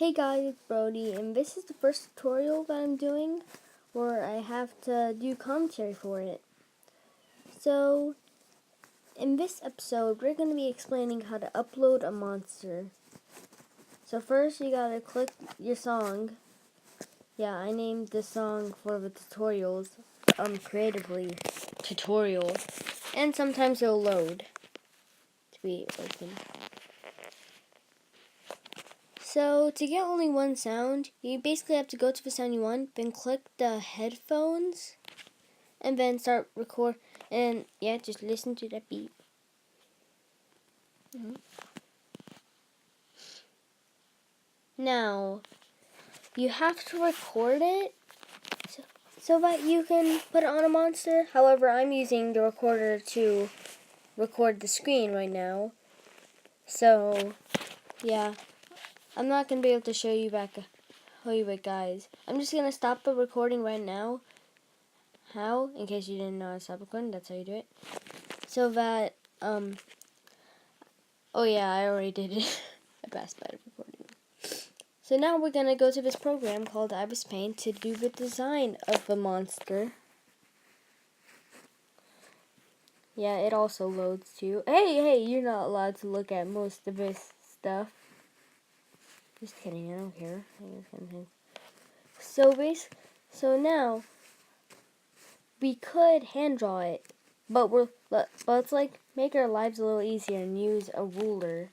Hey guys, it's Brody, and this is the first tutorial that I'm doing where I have to do commentary for it. So, in this episode, we're going to be explaining how to upload a monster. So first, you gotta click your song. Yeah, I named this song for the tutorials, creatively, tutorial. And sometimes it'll load to be open. So, to get only one sound, you basically have to go to the sound you want, then click the headphones, and then start record, and yeah, just listen to that beat. Now, you have to record it so that you can put it on a monster. However, I'm using the recorder to record the screen right now. So, yeah, I'm not going to be able to show you it, guys. I'm just going to stop the recording right now. How? In case you didn't know how to stop recording, that's how you do it. So that, oh yeah, I already did it. I passed by the recording. So now we're going to go to this program called Ibis Paint to do the design of the monster. Yeah, it also loads too. Hey, you're not allowed to look at most of this stuff. Just kidding, I don't care. So now we could hand draw it, but let's like make our lives a little easier and use a ruler.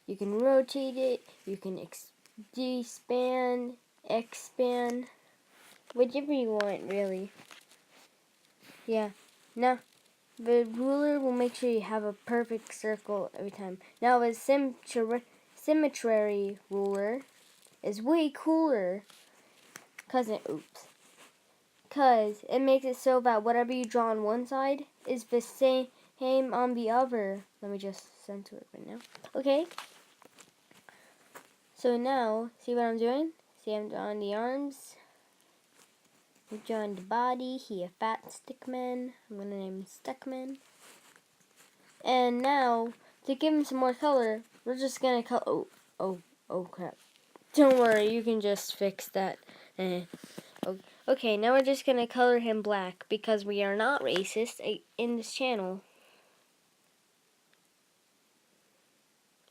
You can rotate it, you can expand, whichever you want, really. Yeah. Now, the ruler will make sure you have a perfect circle every time. Now, a symmetry ruler is way cooler because it makes it so that whatever you draw on one side is the same on the other. Let me just center it right now. Okay. So now, see what I'm doing? See, I'm drawing the arms. I'm drawing the body. He a fat stickman. I'm gonna name him Stickman. And now, to give him some more color, we're just gonna color. Oh crap! Don't worry, you can just fix that. Okay, now we're just gonna color him black because we are not racist in this channel.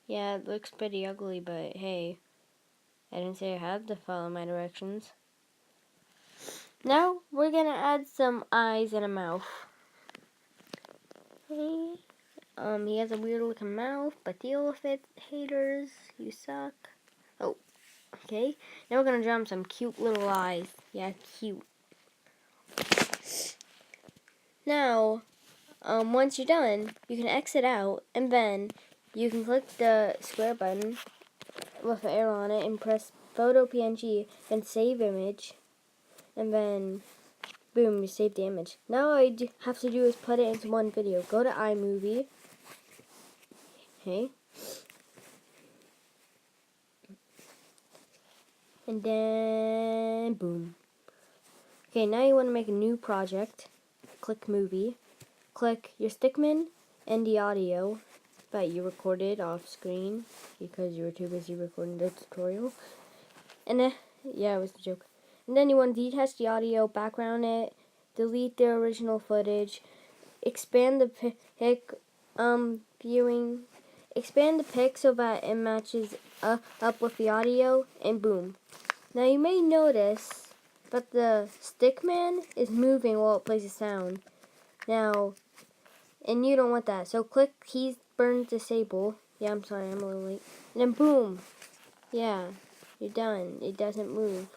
Yeah, it looks pretty ugly, but hey. I didn't say I had to follow my directions. Now, we're going to add some eyes and a mouth. Okay. He has a weird looking mouth, but deal with it, haters. You suck. Oh, okay. Now we're going to draw him some cute little eyes. Yeah, cute. Now, once you're done, you can exit out, and then you can click the square button with an arrow on it and press Photo PNG and Save Image, and then boom, you save the image. Now all I have to do is put it into one video. Go to iMovie. Okay. And then boom. Okay, now you want to make a new project. Click Movie. Click your Stickman and the audio that you recorded off screen because you were too busy recording the tutorial. And then, yeah, it was a joke. And then you want to detach the audio, background it, delete the original footage, expand the pic viewing, expand the pic so that it matches up with the audio, and boom. Now you may notice that the Stickman is moving while it plays a sound. Now, and you don't want that, so click Keys Burn Disable. Yeah, I'm sorry, I'm a little late. And then boom. Yeah, you're done. It doesn't move.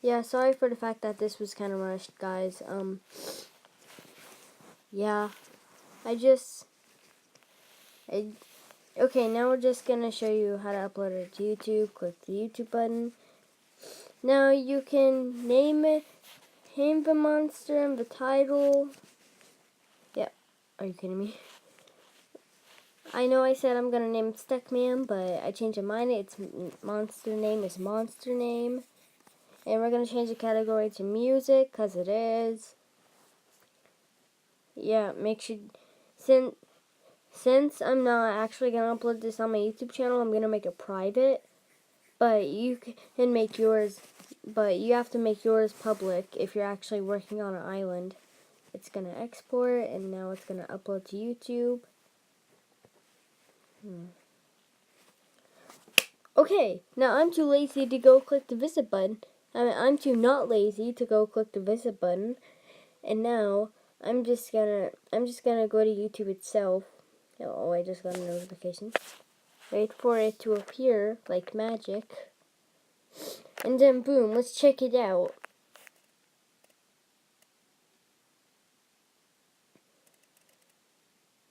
Yeah, sorry for the fact that this was kind of rushed, guys. Yeah, okay, now we're just gonna show you how to upload it to YouTube. Click the YouTube button. Now you can name the monster and the title. Yep, are you kidding me? I know I said I'm gonna name it Stickman, but I changed my mind. Its monster name is Monster Name. And we're going to change the category to music, because it is. Yeah, make sure, since I'm not actually gonna upload this on my YouTube channel, I'm gonna make it private. But you can make yours, but you have to make yours public if you're actually working on an island. It's gonna export, and now it's gonna upload to YouTube. Okay, now I'm too lazy to go click the visit button. I'm too not lazy to go click the visit button. And now I'm just gonna go to YouTube itself. Oh, I just got a notification. Wait for it to appear like magic. And then boom, let's check it out.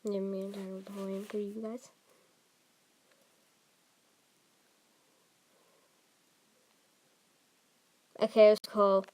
Give me a title poem for you guys. Okay, it's called